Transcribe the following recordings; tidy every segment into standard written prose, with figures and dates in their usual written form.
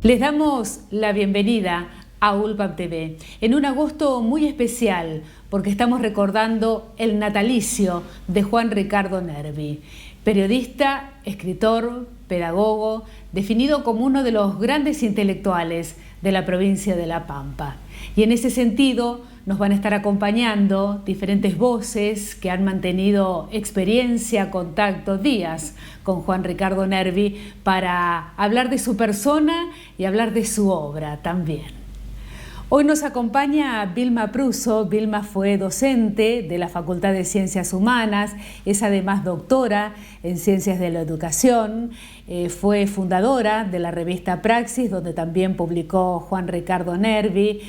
Les damos la bienvenida a ULPAP TV en un agosto muy especial porque estamos recordando el natalicio de Juan Ricardo Nervi, periodista, escritor, pedagogo, definido como uno de los grandes intelectuales de la provincia de La Pampa. Y en ese sentido nos van a estar acompañando diferentes voces que han mantenido experiencia, contacto, días con Juan Ricardo Nervi para hablar de su persona y hablar de su obra también. Hoy nos acompaña Vilma Pruso. Vilma fue docente de la Facultad de Ciencias Humanas, es además doctora en Ciencias de la Educación, fue fundadora de la revista Praxis, donde también publicó Juan Ricardo Nervi,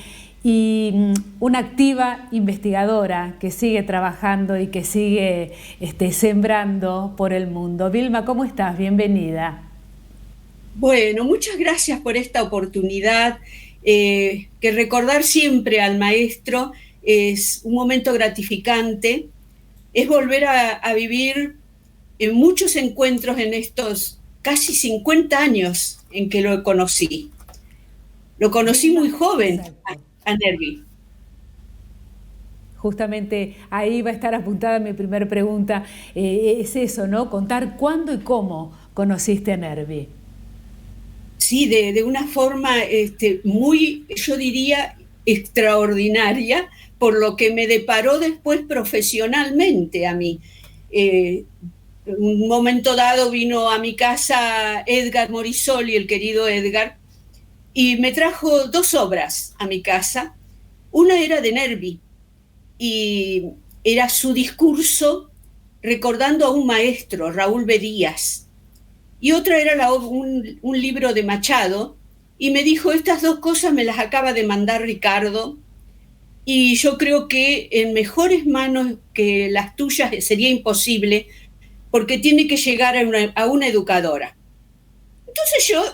y una activa investigadora que sigue trabajando y que sigue sembrando por el mundo. Vilma, ¿cómo estás? Bienvenida. Bueno, muchas gracias por esta oportunidad, que recordar siempre al maestro es un momento gratificante, es volver a vivir en muchos encuentros en estos casi 50 años en que lo conocí. Lo conocí Vilma, muy joven exacto. a Nervi. Justamente ahí va a estar apuntada mi primera pregunta, es eso, ¿no? Contar cuándo y cómo conociste a Nervi. Sí, de una forma muy, yo diría, extraordinaria, por lo que me deparó después profesionalmente a mí. Un momento dado vino a mi casa Edgar Morisoli, el querido Edgar, y me trajo dos obras a mi casa. Una era de Nervi y era su discurso recordando a un maestro, Raúl B. Díaz, y otra era un libro de Machado, y me dijo, estas dos cosas me las acaba de mandar Ricardo, y yo creo que en mejores manos que las tuyas sería imposible, porque tiene que llegar a una educadora. Entonces yo,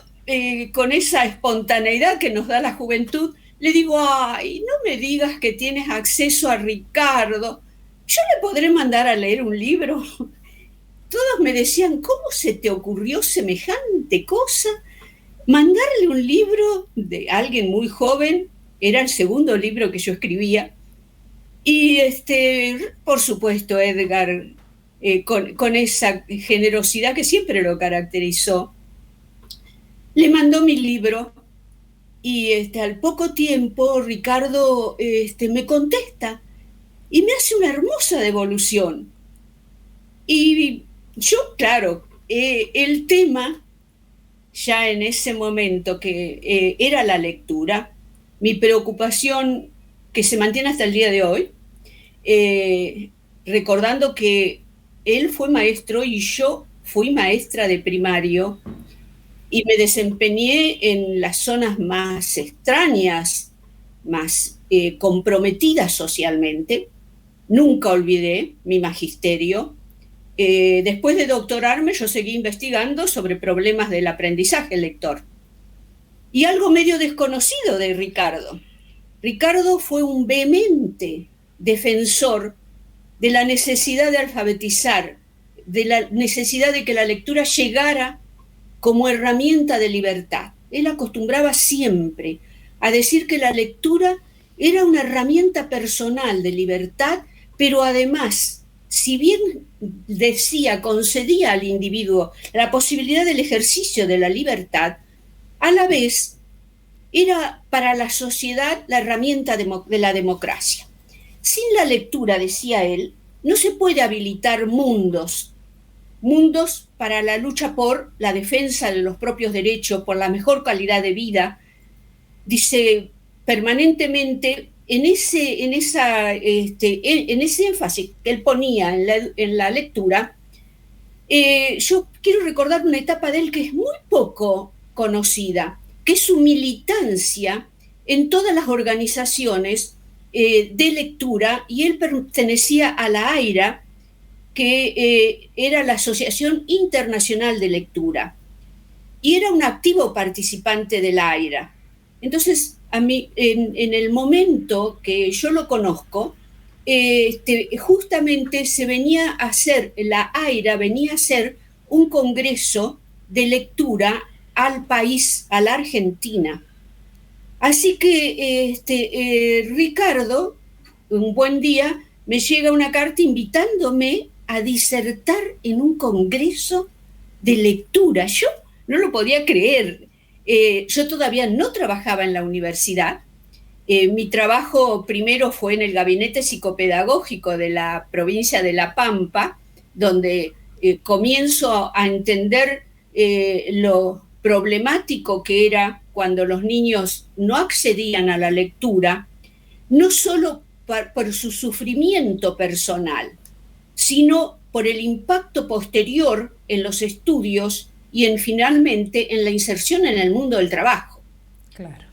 con esa espontaneidad que nos da la juventud, le digo, ay, no me digas que tienes acceso a Ricardo, yo le podré mandar a leer un libro. Todos me decían, ¿cómo se te ocurrió semejante cosa? Mandarle un libro de alguien muy joven, era el segundo libro que yo escribía, y por supuesto Edgar, con esa generosidad que siempre lo caracterizó, le mandó mi libro, y al poco tiempo Ricardo me contesta y me hace una hermosa devolución. Y yo, claro, el tema ya en ese momento que era la lectura, mi preocupación que se mantiene hasta el día de hoy, recordando que él fue maestro y yo fui maestra de primario y me desempeñé en las zonas más extrañas, más comprometidas socialmente. Nunca olvidé mi magisterio. Después de doctorarme, yo seguí investigando sobre problemas del aprendizaje lector. Y algo medio desconocido de Ricardo. Ricardo fue un vehemente defensor de la necesidad de alfabetizar, de la necesidad de que la lectura llegara como herramienta de libertad. Él acostumbraba siempre a decir que la lectura era una herramienta personal de libertad, pero además, si bien decía, concedía al individuo la posibilidad del ejercicio de la libertad, a la vez era para la sociedad la herramienta de la democracia. Sin la lectura, decía él, no se puede habilitar mundos para la lucha por la defensa de los propios derechos, por la mejor calidad de vida. Dice permanentemente en ese énfasis que él ponía en la lectura. Yo quiero recordar una etapa de él que es muy poco conocida, que es su militancia en todas las organizaciones de lectura, y él pertenecía a la AIRA, que era la Asociación Internacional de Lectura, y era un activo participante de la AIRA. Entonces, a mí, en el momento que yo lo conozco, justamente se venía a hacer, la AIRA venía a hacer un congreso de lectura al país, a la Argentina. Así que Ricardo, un buen día, me llega una carta invitándome a disertar en un congreso de lectura. Yo no lo podía creer. Yo todavía no trabajaba en la universidad. Mi trabajo primero fue en el gabinete psicopedagógico de la provincia de La Pampa, donde comienzo a entender lo problemático que era cuando los niños no accedían a la lectura, no solo por su sufrimiento personal, sino por el impacto posterior en los estudios y finalmente en la inserción en el mundo del trabajo. Claro.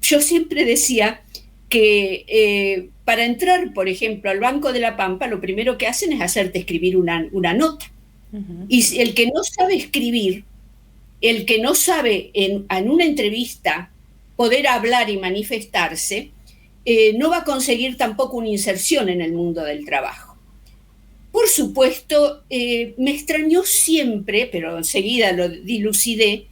Yo siempre decía que para entrar, por ejemplo, al Banco de la Pampa, lo primero que hacen es hacerte escribir una nota. Uh-huh. Y el que no sabe escribir, el que no sabe en una entrevista poder hablar y manifestarse, no va a conseguir tampoco una inserción en el mundo del trabajo. Por supuesto, me extrañó siempre, pero enseguida lo dilucidé,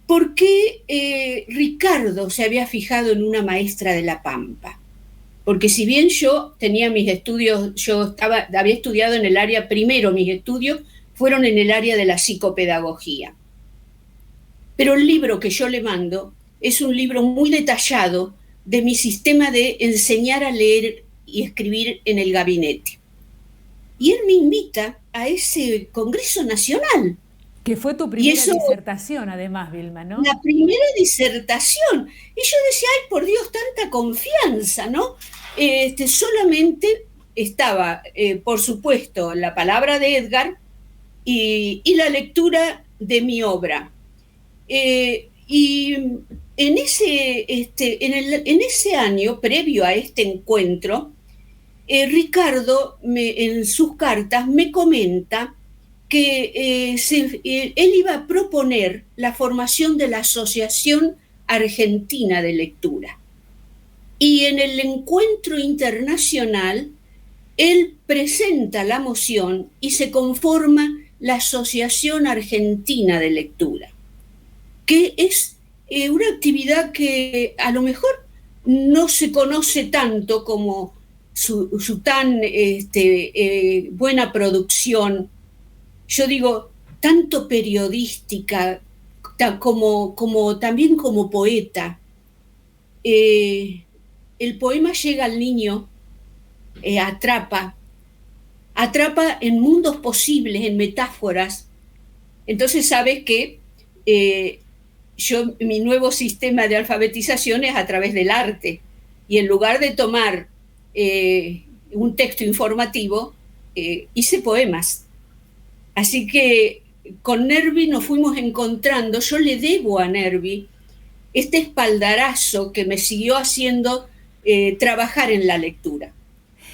por qué Ricardo se había fijado en una maestra de La Pampa. Porque si bien yo tenía mis estudios, había estudiado en el área, primero mis estudios fueron en el área de la psicopedagogía. Pero el libro que yo le mando es un libro muy detallado de mi sistema de enseñar a leer y escribir en el gabinete. Y él me invita a ese Congreso Nacional. Que fue tu primera disertación, además, Vilma, ¿no? La primera disertación. Y yo decía, ay, por Dios, tanta confianza, ¿no? Solamente estaba, por supuesto, la palabra de Edgar y la lectura de mi obra. Y en ese año, previo a este encuentro, Ricardo, en sus cartas, me comenta que él iba a proponer la formación de la Asociación Argentina de Lectura. Y en el encuentro internacional, él presenta la moción y se conforma la Asociación Argentina de Lectura, que es una actividad que a lo mejor no se conoce tanto como su tan buena producción. Yo digo, tanto periodística como también como poeta. El poema llega al niño, atrapa en mundos posibles, en metáforas. Entonces sabes que mi nuevo sistema de alfabetización es a través del arte. Y en lugar de tomar un texto informativo, hice poemas. Así que con Nervi nos fuimos encontrando. Yo le debo a Nervi este espaldarazo que me siguió haciendo trabajar en la lectura.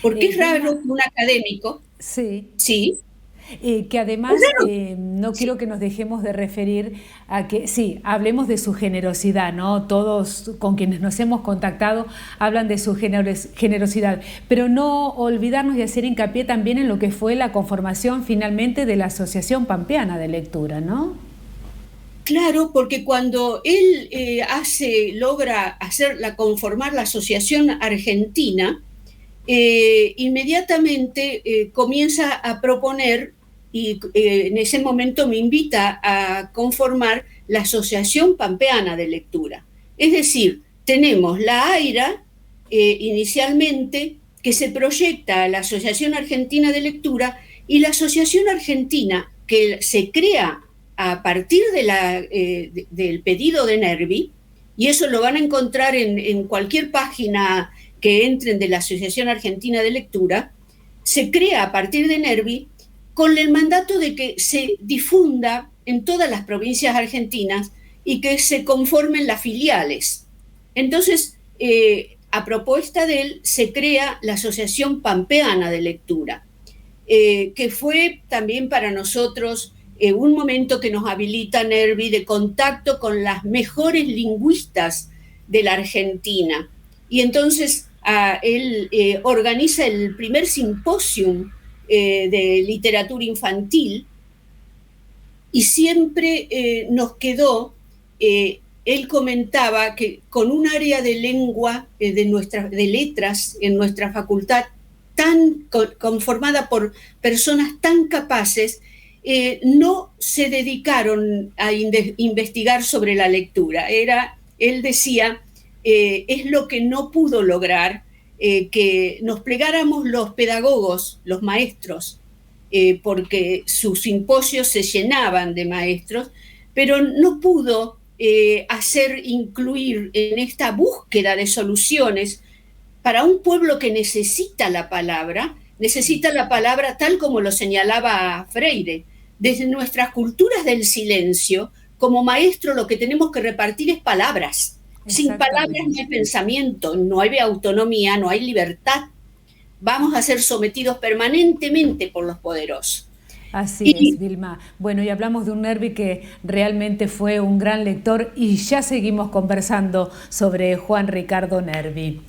Porque es raro que un académico... Sí. Que además no quiero que nos dejemos de referir a que, sí, hablemos de su generosidad, ¿no? Todos con quienes nos hemos contactado hablan de su generosidad, pero no olvidarnos de hacer hincapié también en lo que fue la conformación finalmente de la Asociación Pampeana de Lectura, ¿no? Claro, porque cuando él logra conformar la Asociación Argentina, inmediatamente comienza a proponer y en ese momento me invita a conformar la Asociación Pampeana de Lectura. Es decir, tenemos la AIRA inicialmente, que se proyecta a la Asociación Argentina de Lectura, y la Asociación Argentina, que se crea a partir del pedido de Nervi, y eso lo van a encontrar en cualquier página que entren de la Asociación Argentina de Lectura, se crea a partir de Nervi con el mandato de que se difunda en todas las provincias argentinas y que se conformen las filiales. Entonces, a propuesta de él, se crea la Asociación Pampeana de Lectura, que fue también para nosotros un momento que nos habilita Nervi de contacto con las mejores lingüistas de la Argentina. Y entonces él organiza el primer simposium de literatura infantil, y siempre nos quedó, él comentaba que con un área de lengua, de letras en nuestra facultad, conformada por personas tan capaces, no se dedicaron a investigar sobre la lectura. Él decía, es lo que no pudo lograr, que nos plegáramos los pedagogos, los maestros, porque sus simposios se llenaban de maestros, pero no pudo incluir en esta búsqueda de soluciones para un pueblo que necesita la palabra tal como lo señalaba Freire. Desde nuestras culturas del silencio, como maestro lo que tenemos que repartir es palabras. Sin palabras no hay pensamiento, no hay autonomía, no hay libertad. Vamos a ser sometidos permanentemente por los poderosos. Así es, Vilma. Bueno, y hablamos de un Nervi que realmente fue un gran lector y ya seguimos conversando sobre Juan Ricardo Nervi.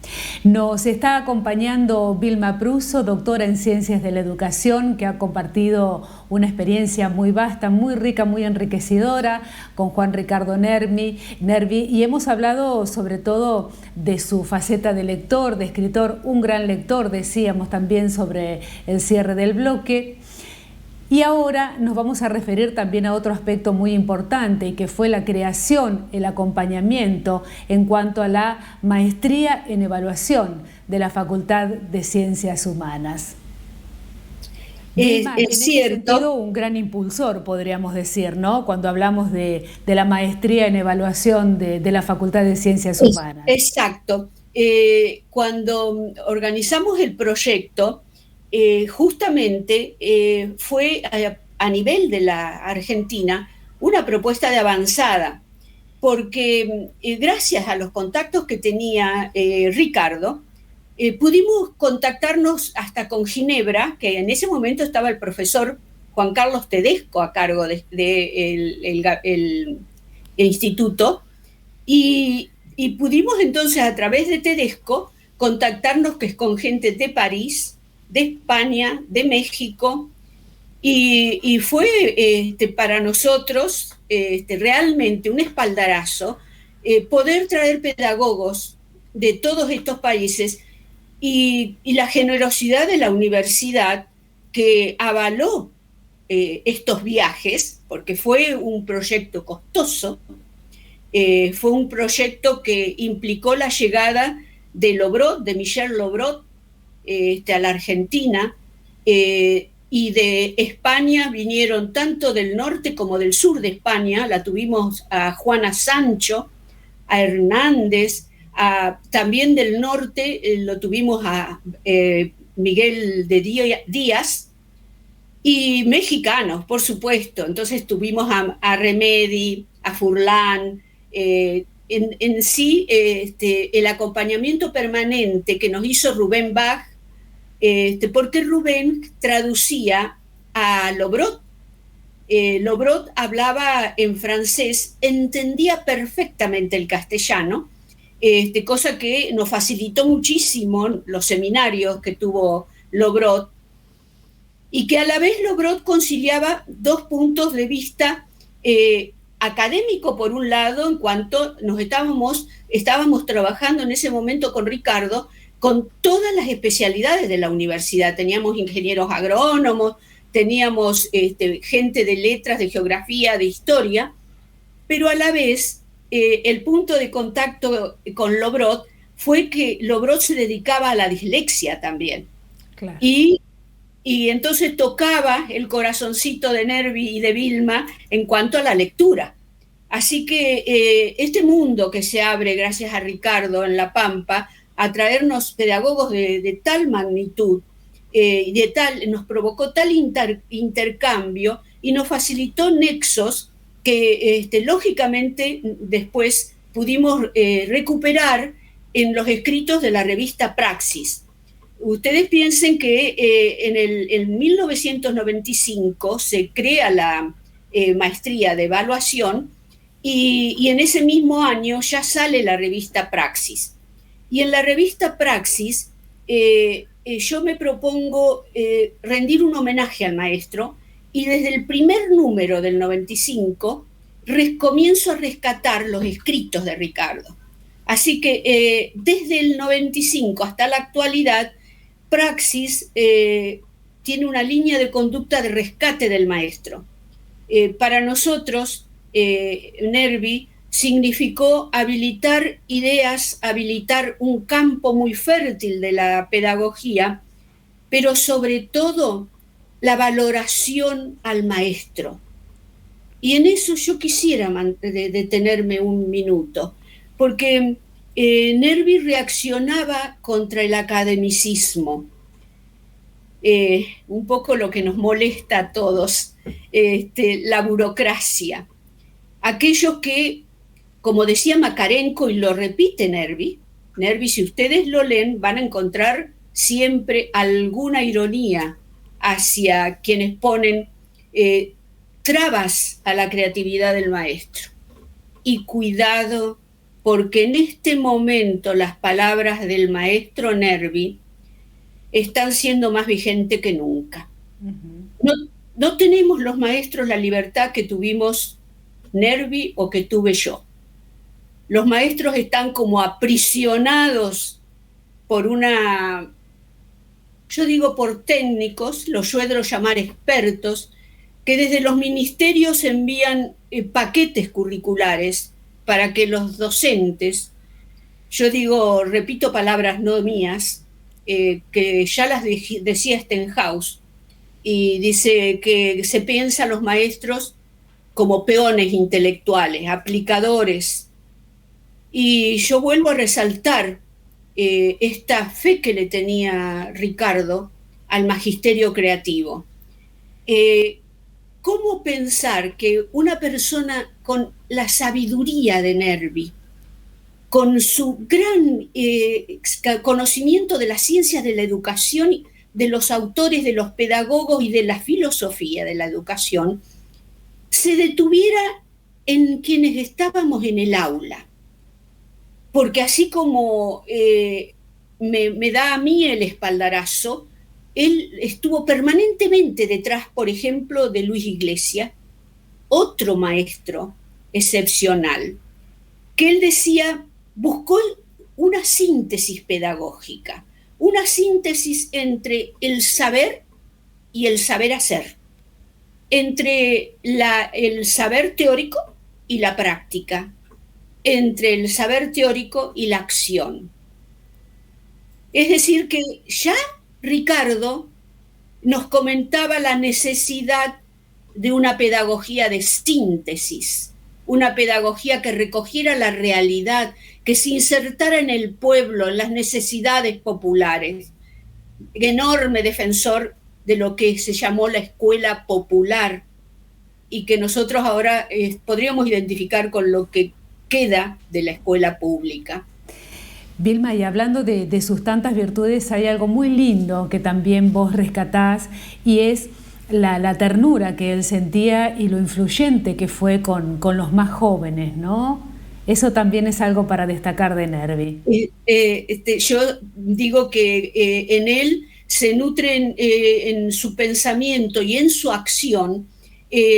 Nos está acompañando Vilma Pruso, doctora en Ciencias de la Educación, que ha compartido una experiencia muy vasta, muy rica, muy enriquecedora con Juan Ricardo Nervi, y hemos hablado sobre todo de su faceta de lector, de escritor, un gran lector, decíamos también sobre el cierre del bloque. Y ahora nos vamos a referir también a otro aspecto muy importante, y que fue la creación, el acompañamiento en cuanto a la maestría en evaluación de la Facultad de Ciencias Humanas. Vilma, es cierto. Este sentido, un gran impulsor, podríamos decir, ¿no? Cuando hablamos de la maestría en evaluación de la Facultad de Ciencias Humanas. Exacto. Cuando organizamos el proyecto, justamente fue a nivel de la Argentina una propuesta de avanzada, porque gracias a los contactos que tenía Ricardo, pudimos contactarnos hasta con Ginebra, que en ese momento estaba el profesor Juan Carlos Tedesco a cargo del instituto, y pudimos entonces a través de Tedesco contactarnos con gente de París, de España, de México, y fue para nosotros realmente un espaldarazo poder traer pedagogos de todos estos países y la generosidad de la universidad que avaló estos viajes, porque fue un proyecto costoso, fue un proyecto que implicó la llegada de Michel Lobrot, a la Argentina, y de España vinieron tanto del norte como del sur de España. La tuvimos a Juana Sancho, a Hernández, también del norte lo tuvimos a Miguel de Díaz, y mexicanos, por supuesto. Entonces tuvimos a Remedi, a Furlan, en sí el acompañamiento permanente que nos hizo Rubén Bach, porque Rubén traducía a Lobrot. Lobrot hablaba en francés, entendía perfectamente el castellano, cosa que nos facilitó muchísimo los seminarios que tuvo Lobrot, y que a la vez Lobrot conciliaba dos puntos de vista académico, por un lado, en cuanto estábamos trabajando en ese momento con Ricardo, con todas las especialidades de la universidad. Teníamos ingenieros agrónomos, teníamos gente de letras, de geografía, de historia, pero a la vez el punto de contacto con Lobrot fue que Lobrot se dedicaba a la dislexia también. Claro. Y entonces tocaba el corazoncito de Nervi y de Vilma en cuanto a la lectura. Así que este mundo que se abre gracias a Ricardo en La Pampa, a traernos pedagogos de tal magnitud, nos provocó tal intercambio y nos facilitó nexos que lógicamente después pudimos recuperar en los escritos de la revista Praxis. Ustedes piensen que en 1995 se crea la maestría de evaluación y en ese mismo año ya sale la revista Praxis. Y en la revista Praxis yo me propongo rendir un homenaje al maestro y desde el primer número del 95 comienzo a rescatar los escritos de Ricardo. Así que desde el 95 hasta la actualidad, Praxis tiene una línea de conducta de rescate del maestro. Para nosotros, Nervi significó habilitar ideas, habilitar un campo muy fértil de la pedagogía, pero sobre todo la valoración al maestro. Y en eso yo quisiera detenerme un minuto, porque Nervi reaccionaba contra el academicismo, un poco lo que nos molesta a todos, la burocracia. Aquellos que, como decía Makarenko, y lo repite Nervi, si ustedes lo leen, van a encontrar siempre alguna ironía hacia quienes ponen trabas a la creatividad del maestro. Y cuidado, porque en este momento las palabras del maestro Nervi están siendo más vigentes que nunca. No tenemos los maestros la libertad que tuvimos Nervi o que tuve yo. Los maestros están como aprisionados por yo digo por técnicos, los suelo llamar expertos, que desde los ministerios envían paquetes curriculares para que los docentes, yo digo, repito palabras no mías, que ya las decía Stenhouse, y dice que se piensa a los maestros como peones intelectuales, aplicadores. Y yo vuelvo a resaltar esta fe que le tenía Ricardo al magisterio creativo. ¿Cómo pensar que una persona con la sabiduría de Nervi, con su gran conocimiento de las ciencias de la educación, de los autores, de los pedagogos y de la filosofía de la educación, se detuviera en quienes estábamos en el aula? Porque así como me da a mí el espaldarazo, él estuvo permanentemente detrás, por ejemplo, de Luis Iglesias, otro maestro excepcional, que él decía, buscó una síntesis pedagógica, una síntesis entre el saber y el saber hacer, entre el saber teórico y la práctica, entre el saber teórico y la acción. Es decir, que ya Ricardo nos comentaba la necesidad de una pedagogía de síntesis, una pedagogía que recogiera la realidad, que se insertara en el pueblo, en las necesidades populares. Enorme defensor de lo que se llamó la escuela popular y que nosotros ahora podríamos identificar con lo que queda de la escuela pública. Vilma, y hablando de sus tantas virtudes, hay algo muy lindo que también vos rescatás, y es la ternura que él sentía y lo influyente que fue con los más jóvenes, ¿no? Eso también es algo para destacar de Nervi. Yo digo que en él se nutren en su pensamiento y en su acción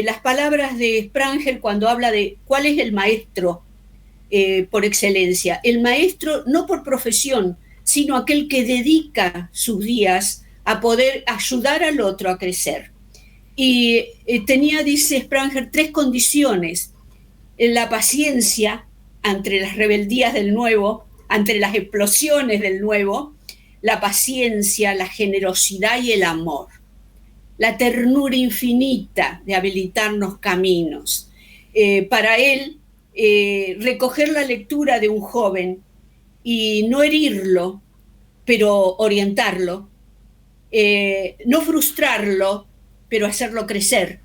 las palabras de Spranger cuando habla de cuál es el maestro por excelencia. El maestro no por profesión, sino aquel que dedica sus días a poder ayudar al otro a crecer. Y tenía, dice Spranger, 3 condiciones: la paciencia ante las rebeldías del nuevo, ante las explosiones del nuevo, la paciencia, la generosidad y el amor, la ternura infinita de habilitarnos caminos. Para él, recoger la lectura de un joven y no herirlo, pero orientarlo, no frustrarlo, pero hacerlo crecer,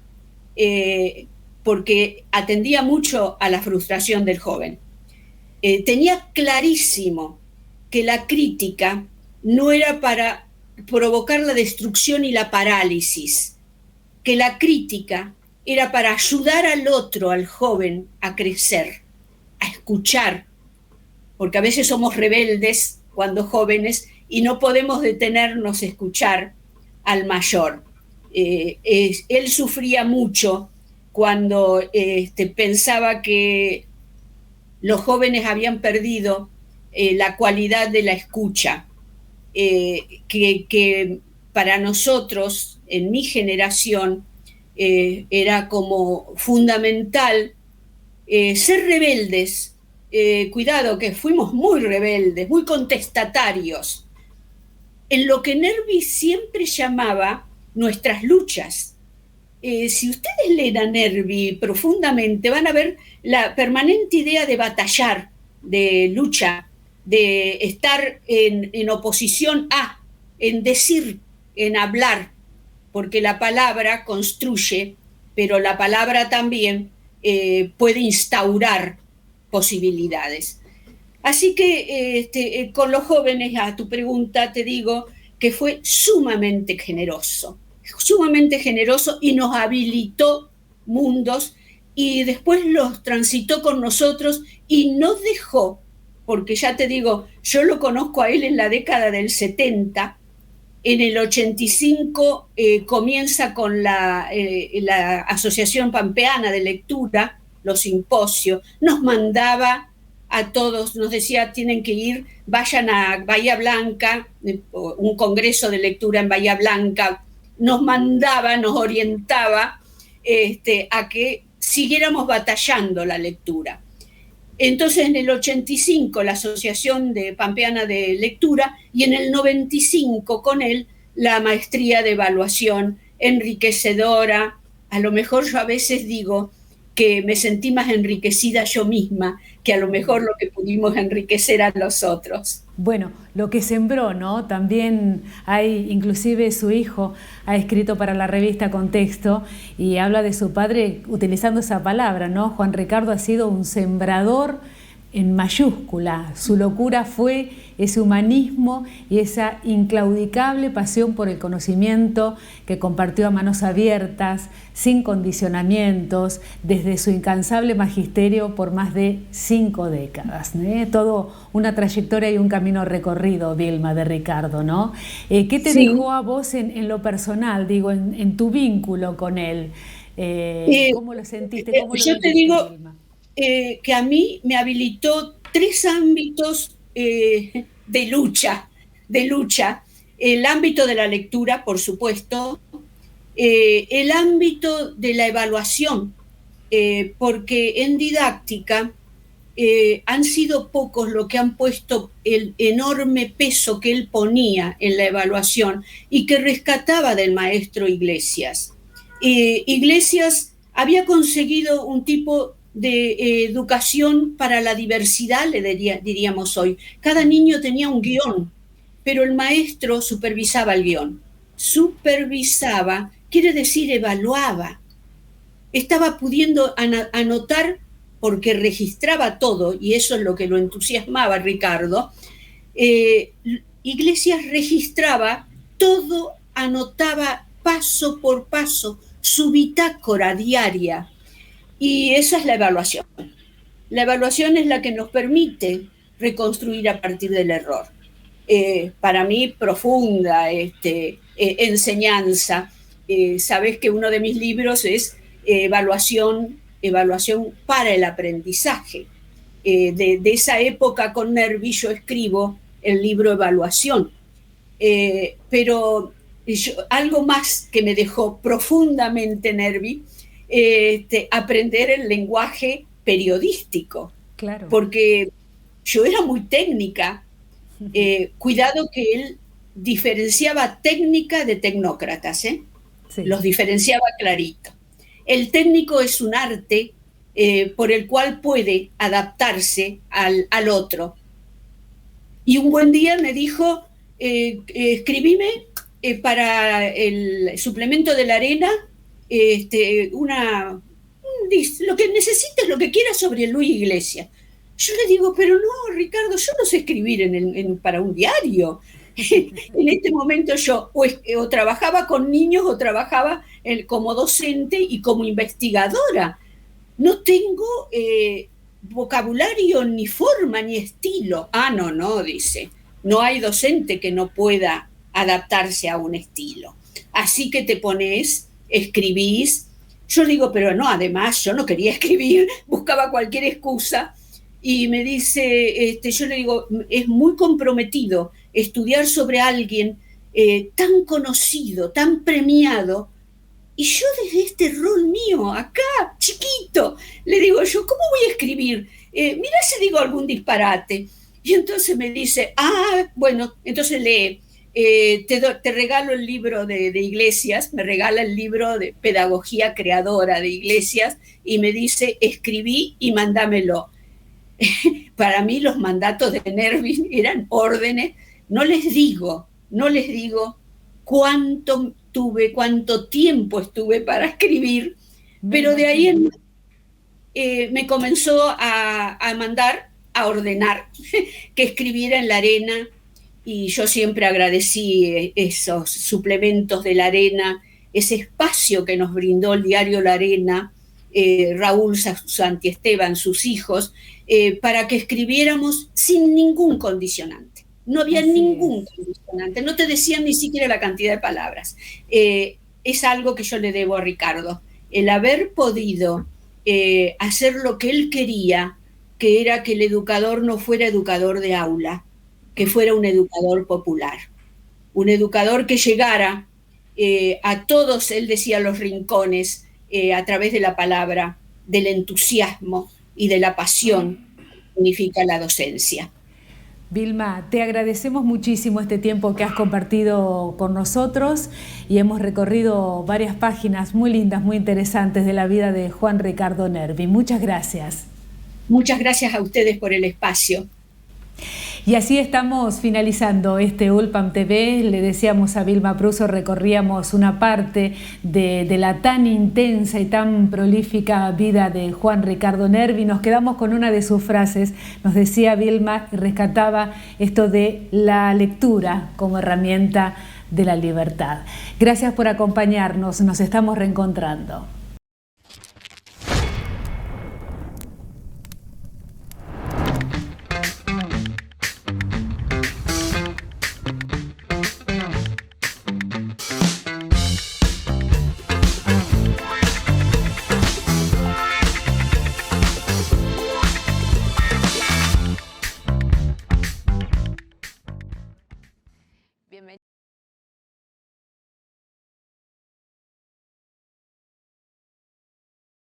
porque atendía mucho a la frustración del joven. Tenía clarísimo que la crítica no era para provocar la destrucción y la parálisis, que la crítica era para ayudar al otro, al joven, a crecer, a escuchar, porque a veces somos rebeldes cuando jóvenes y no podemos detenernos a escuchar al mayor. Él sufría mucho cuando pensaba que los jóvenes habían perdido la cualidad de la escucha, que para nosotros, en mi generación, era como fundamental ser rebeldes. Cuidado, que fuimos muy rebeldes, muy contestatarios, en lo que Nervi siempre llamaba nuestras luchas. Si ustedes leen a Nervi profundamente, van a ver la permanente idea de batallar, de lucha, de estar en oposición a, en decir, en hablar, porque la palabra construye, pero la palabra también puede instaurar posibilidades. Así que con los jóvenes, a tu pregunta, te digo que fue sumamente generoso y nos habilitó mundos y después los transitó con nosotros y nos dejó, porque ya te digo, yo lo conozco a él en la década del 70, en el 85 comienza con la Asociación Pampeana de Lectura, los simposios, nos mandaba a todos, nos decía, tienen que ir, vayan a Bahía Blanca, un congreso de lectura en Bahía Blanca, nos mandaba, nos orientaba a que siguiéramos batallando la lectura. Entonces en el 85 la Asociación de Pampeana de Lectura y en el 95 con él la maestría de evaluación enriquecedora. A lo mejor yo a veces digo que me sentí más enriquecida yo misma que a lo mejor lo que pudimos enriquecer a los otros. Bueno, lo que sembró, ¿no? También hay, inclusive su hijo ha escrito para la revista Contexto y habla de su padre utilizando esa palabra, ¿no? Juan Ricardo ha sido un sembrador en mayúscula. Su locura fue ese humanismo y esa inclaudicable pasión por el conocimiento que compartió a manos abiertas, sin condicionamientos, desde su incansable magisterio por más de 5 décadas. Todo una trayectoria y un camino recorrido, Vilma, de Ricardo, ¿no? ¿Qué te dejó a vos en lo personal, digo, en tu vínculo con él? ¿Cómo lo sentiste? ¿Cómo lo yo te digo que a mí me habilitó 3 ámbitos de lucha. El ámbito de la lectura, por supuesto, el ámbito de la evaluación, porque en didáctica han sido pocos los que han puesto el enorme peso que él ponía en la evaluación y que rescataba del maestro Iglesias. Iglesias había conseguido un tipo de educación para la diversidad, diríamos hoy. Cada niño tenía un guión, pero el maestro supervisaba el guión. Supervisaba, quiere decir evaluaba. Estaba pudiendo anotar porque registraba todo, y eso es lo que lo entusiasmaba a Ricardo. Iglesias registraba todo, anotaba paso por paso, su bitácora diaria. Y esa es la evaluación. La evaluación es la que nos permite reconstruir a partir del error. Para mí, profunda enseñanza. Sabés que uno de mis libros es evaluación para el aprendizaje. De esa época con Nervi yo escribo el libro Evaluación. Pero algo más que me dejó profundamente Nervi, aprender el lenguaje periodístico. Claro. Porque yo era muy técnica. Cuidado que él diferenciaba técnica de tecnócratas, ¿eh? Sí. Los diferenciaba clarito. El técnico es un arte por el cual puede adaptarse al otro. Y un buen día me dijo, escribime para el suplemento de La Arena lo que necesites, lo que quieras sobre Luis Iglesias. Yo le digo, pero no, Ricardo, yo no sé escribir para un diario. En este momento yo o trabajaba con niños o trabajaba como docente y como investigadora. No tengo vocabulario, ni forma, ni estilo. No, dice. No hay docente que no pueda adaptarse a un estilo. Así que te pones, escribís. Yo digo, pero no, además yo no quería escribir, buscaba cualquier excusa. Y me dice, yo le digo, es muy comprometido estudiar sobre alguien tan conocido, tan premiado, y yo desde este rol mío, acá, chiquito, le digo yo, ¿cómo voy a escribir? Mirá si digo algún disparate. Y entonces me dice, bueno, entonces lee, te regalo el libro de Iglesias, me regala el libro de Pedagogía Creadora de Iglesias, y me dice, escribí y mandámelo. Para mí los mandatos de Nervi eran órdenes. No les digo cuánto tiempo estuve para escribir, pero de ahí me comenzó a mandar, a ordenar que escribiera en La Arena, y yo siempre agradecí esos suplementos de La Arena, ese espacio que nos brindó el diario La Arena, Raúl Santiesteban, sus hijos, para que escribiéramos sin ningún condicionante. No había ningún condicionante, no te decían ni siquiera la cantidad de palabras. Es algo que yo le debo a Ricardo, el haber podido hacer lo que él quería, que era que el educador no fuera educador de aula, que fuera un educador popular, un educador que llegara a todos, él decía, los rincones, a través de la palabra, del entusiasmo y de la pasión que significa la docencia. Vilma, te agradecemos muchísimo este tiempo que has compartido con nosotros, y hemos recorrido varias páginas muy lindas, muy interesantes de la vida de Juan Ricardo Nervi. Muchas gracias. Muchas gracias a ustedes por el espacio. Y así estamos finalizando este ULPAM TV. Le decíamos a Vilma Pruso, recorríamos una parte de la tan intensa y tan prolífica vida de Juan Ricardo Nervi. Nos quedamos con una de sus frases. Nos decía Vilma y rescataba esto de la lectura como herramienta de la libertad. Gracias por acompañarnos, nos estamos reencontrando.